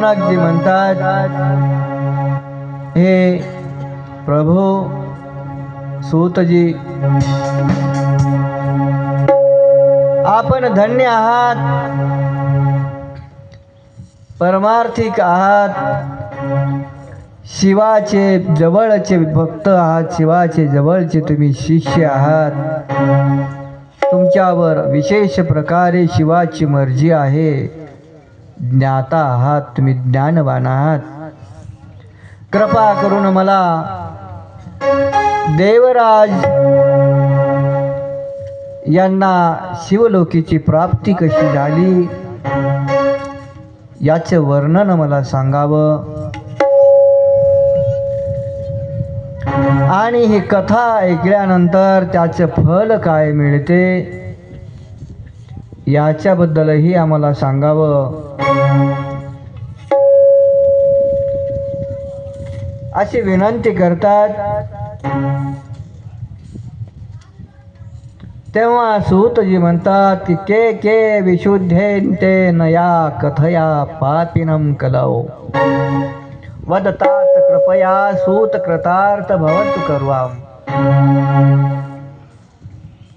शौनकजी म्हणतात, हे प्रभू सूतजी, आपण धन्य आहात, परमार्थिक आहात, शिवाचे जवळचे भक्त आहात, शिवाचे जवळचे तुम्ही शिष्य आहात. तुमच्यावर विशेष प्रकारे शिवाची मर्जी आहे. ज्ञाता आहात, तुम्ही ज्ञानवान आहात. कृपा करून मला देवराज यांना शिवलोकीची प्राप्ती कशी झाली याचे वर्णन मला सांगावं. आणि ही कथा ऐकल्यानंतर त्याचे फल काय मिळते याच्याबद्दलही आम्हाला सांगावं. अशी विनंती करतात. तेव्हा सूतजी म्हणतात की के विशुद्धेन्ते नया कथया पापिनं कलौ वदतात कृपया सूत कृतार्थ भवन्तु कर्वाम.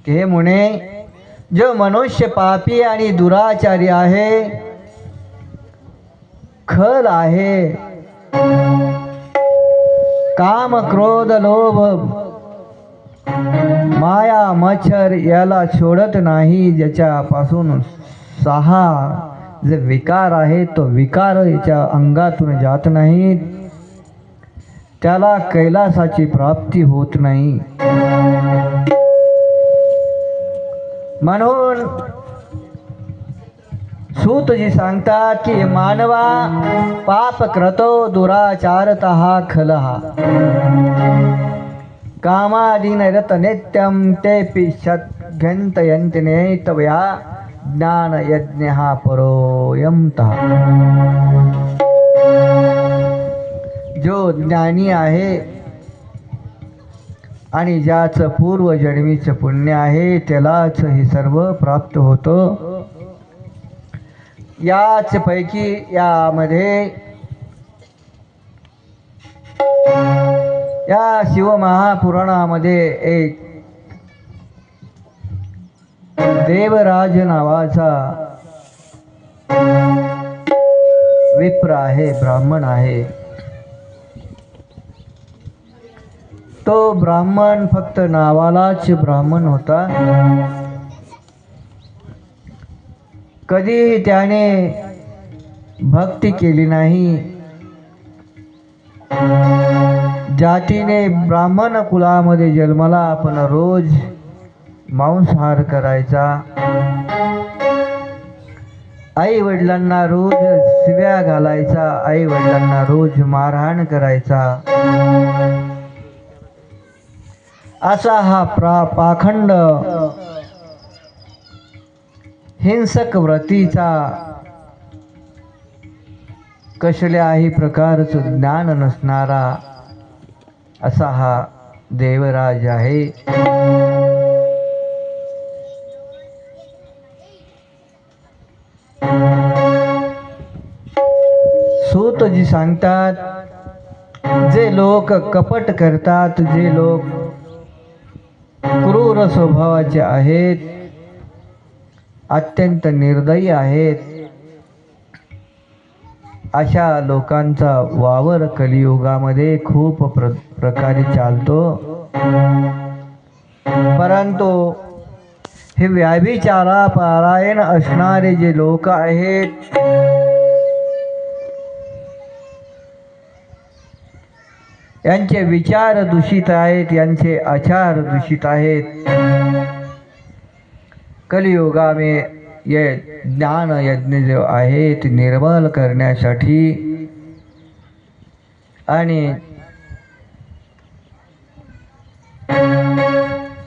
हे मुने, जो मनुष्य पापी आणि दुराचारी आहे, खल आहे, काम क्रोध लोभ माया मच्छर याला सोडत नाही, ज्याच्यापासून 6 जे विकार आहे तो विकार याच्या अंगातून जात नाही, त्याला कैलासाची प्राप्ती होत नाही. म्हणून सूतजी सांगतात की मानवा पाप क्रतो दुराचारतः खलः कामादीनरत नित्यं ते पिशद्घ्यन्तयन्ति नेतव्या ज्ञान यज्ञ परोयमतः. जो ज्ञानी आहे आणि ज्याचं पूर्वजन्मीचं पुण्य आहे त्यालाच हे सर्व प्राप्त होतं. याच पैकी यामध्ये या शिवमहापुराणामध्ये एक देवराज नावाचा विप्र आहे, ब्राह्मण आहे. तो ब्राह्मण फक्त नावालाच ब्राह्मण होता. कधीही त्याने भक्ती केली नाही. जातीने ब्राह्मण कुलामध्ये जन्माला, पण रोज मांसाहार करायचा. आई वडिलांना रोज शिव्या घालायचा, आई वडिलांना रोज मारहाण करायचा. असा हा पाखंड हिंसक व्रतीचा, कसल्याही प्रकारचं ज्ञान नसणारा असा हा देवराज आहे. सूतजी सांगतात, जे लोक कपट करतात, जे लोक क्रूर स्वभावाचे आहेत, अत्यंत निर्दयी आहेत, अशा लोकांचा वावर कलियुगामध्ये खूप प्रकारे चालतो. परंतु हे व्याभिचारा पारायण असणारे जे लोक आहेत, यांचे विचार दूषित आहेत, यांचे आचार दूषित आहेत. कलियुगामध्ये ये ज्ञान यज्ञ जो आहे ते निर्मल करण्यासाठी आणि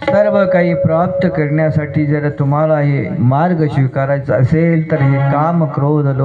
सर्व काही प्राप्त करण्यासाठी जर तुम्हाला हे मार्ग स्वीकारायचा असेल तर हे काम क्रोध